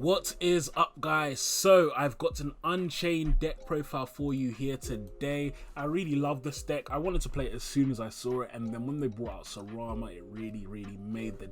What is up, guys? So I've got an Unchained deck profile for you here today. I really love this deck. I wanted to play it as soon as I saw it, and then when they brought out Sarama, it really made the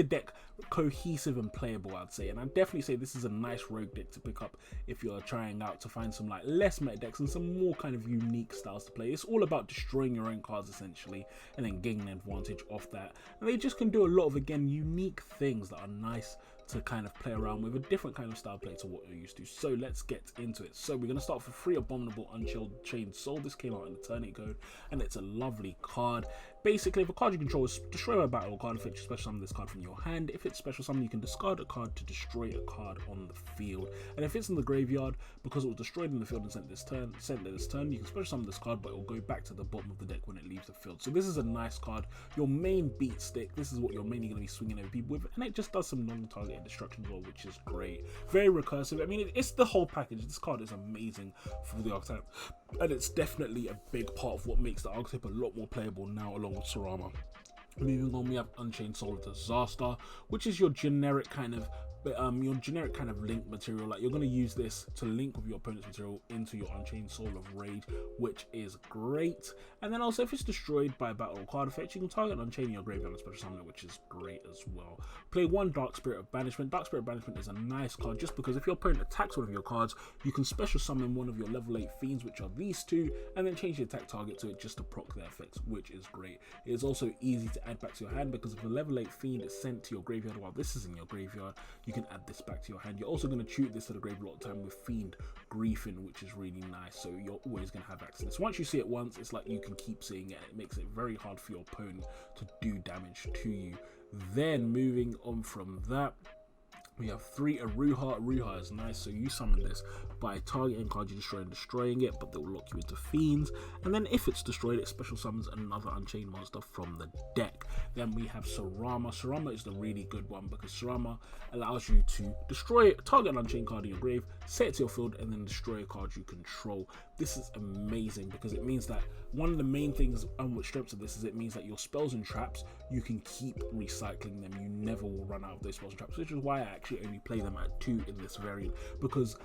deck cohesive and playable, I'd say. And I'd definitely say this is a nice rogue deck to pick up if you're trying out to find some like less meta decks and some more kind of unique styles to play. It's all about destroying your own cards essentially and then gaining advantage off that. And they just can do a lot of, again, unique things that are nice to kind of play around with, a different kind of style play to what you're used to. So let's get into it. So we're going to start with a free Abominable Unchilled Chain Soul. This came out in Eternity Code and it's a lovely card. Basically, if a card you control is destroyed by a battle card effect, you special summon this card from your hand. If it's special summon, you can discard a card to destroy a card on the field. And if it's in the graveyard, because it was destroyed in the field and sent this turn, you can special summon this card, but it will go back to the bottom of the deck when it leaves the field. So this is a nice card. Your main beat stick, this is what you're mainly going to be swinging over people with, and it just does some non-targeted destruction as well, which is great. Very recursive. I mean, it's the whole package. This card is amazing for the archetype, and it's definitely a big part of what makes the archetype a lot more playable now, along with Sarama. Moving on, we have Unchained Soul of Disaster, which is your generic kind of link material. Like, you're going to use this to link with your opponent's material into your Unchained Soul of Rage, which is great. And then also, if it's destroyed by a battle or card effect, you can target Unchain your graveyard and special summon it, which is great as well. Play one Dark Spirit of Banishment. Dark Spirit of Banishment is a nice card just because if your opponent attacks one of your cards, you can special summon one of your level 8 fiends, which are these two, and then change the attack target to it just to proc their effects, which is great. It is also easy to add back to your hand because if a level 8 fiend is sent to your graveyard while this is in your graveyard, you can add this back to your hand. You're also going to shoot this to the graveyard a lot of time with Fiend Griefing, which is really nice, so you're always going to have access to this. Once you see it once, it's like you can keep seeing it, and it makes it very hard for your opponent to do damage to you. Then moving on from that, we have 3 Aruha. Aruha is nice, so you summon this by targeting card you destroy and destroying it, but they will lock you into fiends. And then if it's destroyed, it special summons another Unchained monster from the deck. Then we have Sarama. Sarama is the really good one because Sarama allows you to target an Unchained card in your grave, set it to your field, and then destroy a card you control. This is amazing because it means that one of the main things and what strengths of this is it means that your spells and traps, you can keep recycling them. You never will run out of those spells and traps, which is why I actually only play them at 2 in this variant, because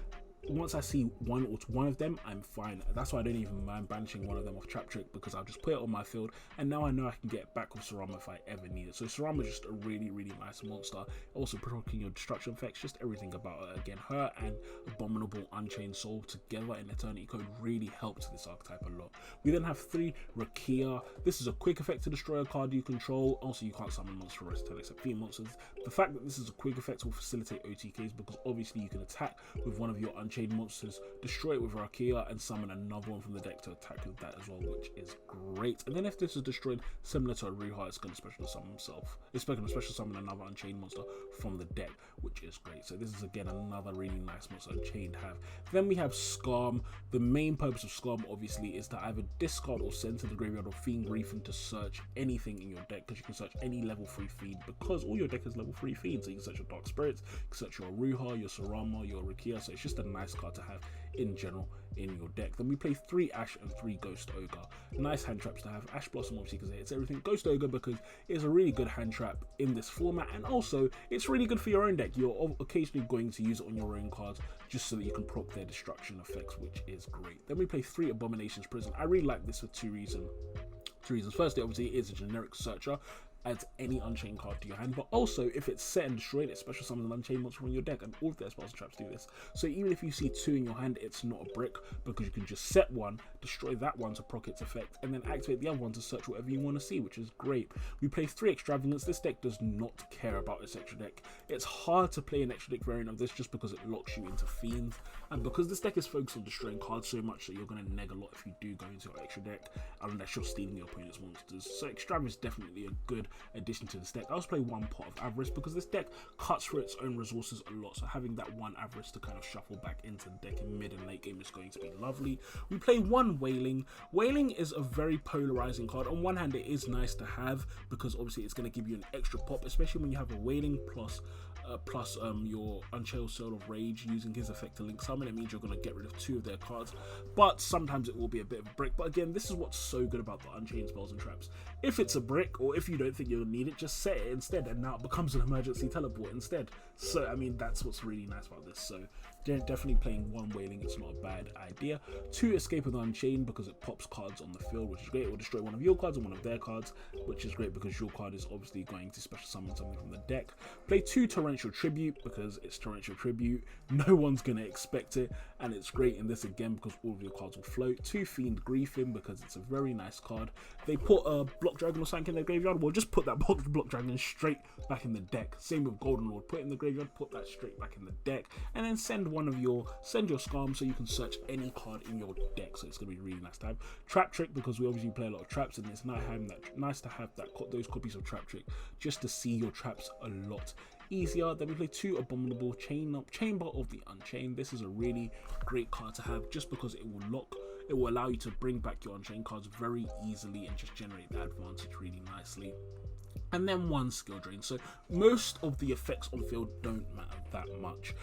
once I see one of them, I'm fine. That's why I don't even mind banishing one of them off Trap Trick, because I'll just put it on my field, and now I know I can get back with Sarama if I ever need it. So Sarama is just a really nice monster. Also provoking your destruction effects, just everything about her. Again, her and Abominable Unchained Soul together in Eternity Code really helps this archetype a lot. We then have 3 Rakia. This is a quick effect to destroy a card you control. Also, you can't summon monsters for the rest of the turn except fiend monsters. The fact that this is a quick effect will facilitate OTKs because obviously you can attack with one of your Unchained monsters, destroy it with Rakia, and summon another one from the deck to attack with that as well, which is great. And then if this is destroyed, similar to Aruha, it's going to special summon himself. It's going to special summon another Unchained monster from the deck, which is great. So this is again another really nice monster Unchained have. Then we have Skarm. The main purpose of Skarm obviously is to either discard or send to the graveyard or Fiend Griefing to search anything in your deck, because you can search any level 3 fiend because all your deck is level 3 fiends. So you can search your Dark Spirits, you can search your Aruha, your Sarama, your Rakia. So it's just a nice card to have in general in your deck. Then we play 3 Ash and 3 Ghost Ogre. Nice hand traps to have. Ash Blossom obviously because it hits everything. Ghost Ogre because it's a really good hand trap in this format, and also it's really good for your own deck. You're occasionally going to use it on your own cards just so that you can proc their destruction effects, which is great. Then we play 3 Abominations Prison. I really like this for 2 reasons. Firstly, obviously it is a generic searcher, adds any Unchained card to your hand, but also if it's set and destroyed, it special summons an Unchained monster from your deck, and all of their spells and traps do this. So even if you see 2 in your hand, it's not a brick, because you can just set one, destroy that one to proc its effect, and then activate the other one to search whatever you want to see, which is great. We play 3 Extravagance. This deck does not care about its extra deck. It's hard to play an extra deck variant of this just because it locks you into fiends, and because this deck is focused on destroying cards so much that you're going to neg a lot if you do go into your extra deck, unless you're stealing your opponent's monsters. So Extravagance is definitely a good addition to this deck. I also play 1 Pot of Avarice because this deck cuts for its own resources a lot, so having that 1 Avarice to kind of shuffle back into the deck in mid and late game is going to be lovely. We play 1 Wailing. Wailing is a very polarizing card. On one hand, it is nice to have because obviously it's going to give you an extra pop, especially when you have a Wailing plus your Unchilled Soul of Rage using his effect to link summon. It means you're going to get rid of 2 of their cards, but sometimes it will be a bit of a brick. But again, this is what's so good about the Unchained spells and traps. If it's a brick, or if you don't think you'll need it, just set it instead, and now it becomes an emergency teleport instead. So I mean, that's what's really nice about this. So definitely playing 1 Wailing, it's not a bad idea. 2 Escape with Unchained, because it pops cards on the field, which is great. It will destroy one of your cards and one of their cards, which is great because your card is obviously going to special summon something from the deck. Play 2 Torrential Tribute, because it's Torrential Tribute, no one's going to expect it, and it's great in this again because all of your cards will float. 2 Fiend Griefing, because it's a very nice card. They put a Block Dragon or something in their graveyard, well, just put that Block Dragon straight back in the deck. Same with Golden Lord, put it in the graveyard, put that straight back in the deck, and then send your Scarm so you can search any card in your deck. So it's going to be really nice to have. Trap Trick, because we obviously play a lot of traps, and it's nice to have those copies of Trap Trick just to see your traps a lot easier. Then we play 2 Abominable Chamber of the Unchained. This is a really great card to have just because it will allow you to bring back your Unchained cards very easily and just generate that advantage really nicely. And then 1 Skill Drain. So most of the effects on field don't matter that much.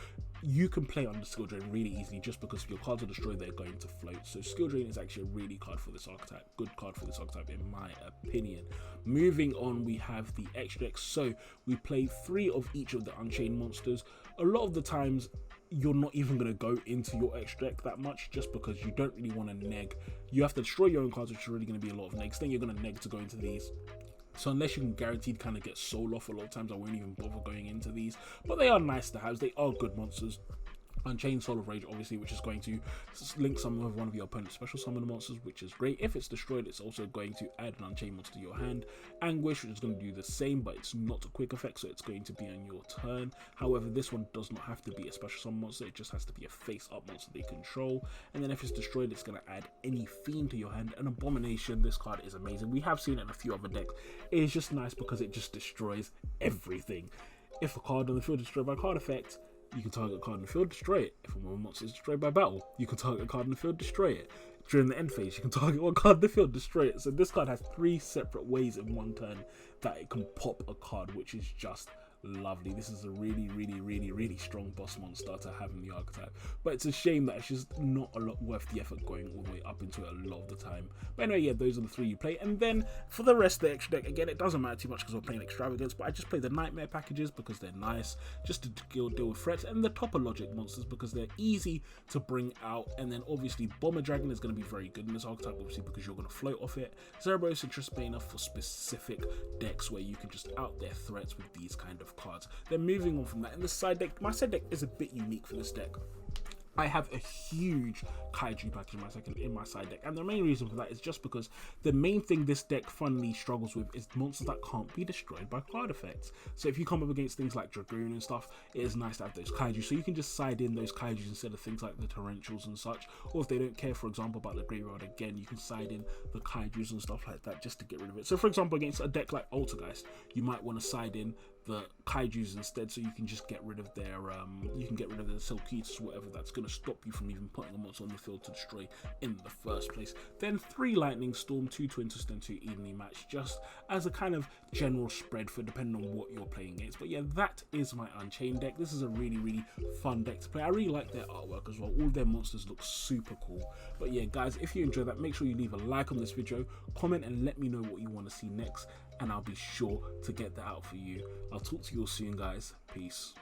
You can play under Skill Drain really easily just because if your cards are destroyed, they're going to float. So Skill Drain is actually a really good card for this archetype in my opinion. Moving on, we have the extra decks. So we play 3 of each of the Unchained monsters. A lot of the times you're not even going to go into your extra deck that much just because you don't really want to neg. You have to destroy your own cards, which is really going to be a lot of negs. Then you're going to neg to go into these. So unless you can guaranteed kind of get soul off, a lot of times I won't even bother going into these. But they are nice to have. They are good monsters. Unchained Soul of Rage, obviously, which is going to link some of one of your opponent's special summon monsters, which is great. If it's destroyed, it's also going to add an Unchained monster to your hand. Anguish, which is going to do the same, but it's not a quick effect, so it's going to be on your turn. However, this one does not have to be a special summon monster, it just has to be a face-up monster they control. And then if it's destroyed, it's going to add any fiend to your hand. An Abomination, this card is amazing. We have seen it in a few other decks. It is just nice because it just destroys everything. If a card on the field is destroyed by card effect, you can target a card in the field, destroy it. If one monster is destroyed by battle, you can target a card in the field, destroy it. During the end phase, you can target one card in the field, destroy it. So this card has 3 separate ways in one turn that it can pop a card, which is just lovely. This is a really strong boss monster to have in the archetype, but it's a shame that it's just not a lot worth the effort going all the way up into it a lot of the time. But anyway, yeah, those are the 3 you play. And then for the rest of the extra deck, again, it doesn't matter too much because we're playing Extravagance, but I just play the Nightmare packages because they're nice just to deal with threats, and the Topper Logic monsters because they're easy to bring out. And then obviously Bomber Dragon is going to be very good in this archetype, obviously because you're going to float off it. Zerberus and Trisbana for specific decks where you can just out their threats with these kind of cards. Then moving on from that, in the side deck, my side deck is a bit unique for this deck. I have a huge Kaiju package in my side deck, and the main reason for that is just because the main thing this deck funnily struggles with is monsters that can't be destroyed by card effects. So if you come up against things like Dragoon and stuff, it is nice to have those Kaiju, so you can just side in those Kaijus instead of things like the Torrentials and such. Or if they don't care, for example, about the graveyard, again, you can side in the Kaijus and stuff like that just to get rid of it. So for example, against a deck like Altergeist, you might want to side in the Kaijus instead, so you can just get rid of their Selkitas, whatever, that's going to stop you from even putting a monster on the field to destroy in the first place. Then 3 Lightning Storm, 2 Twin Twist and 2 Evenly Matched, just as a kind of general spread for depending on what you're playing against. But yeah, that is my Unchained deck. This is a really fun deck to play. I really like their artwork as well. All their monsters look super cool. But yeah, guys, if you enjoyed that, make sure you leave a like on this video, comment, and let me know what you want to see next, and I'll be sure to get that out for you. I'll talk to you all soon, guys. Peace.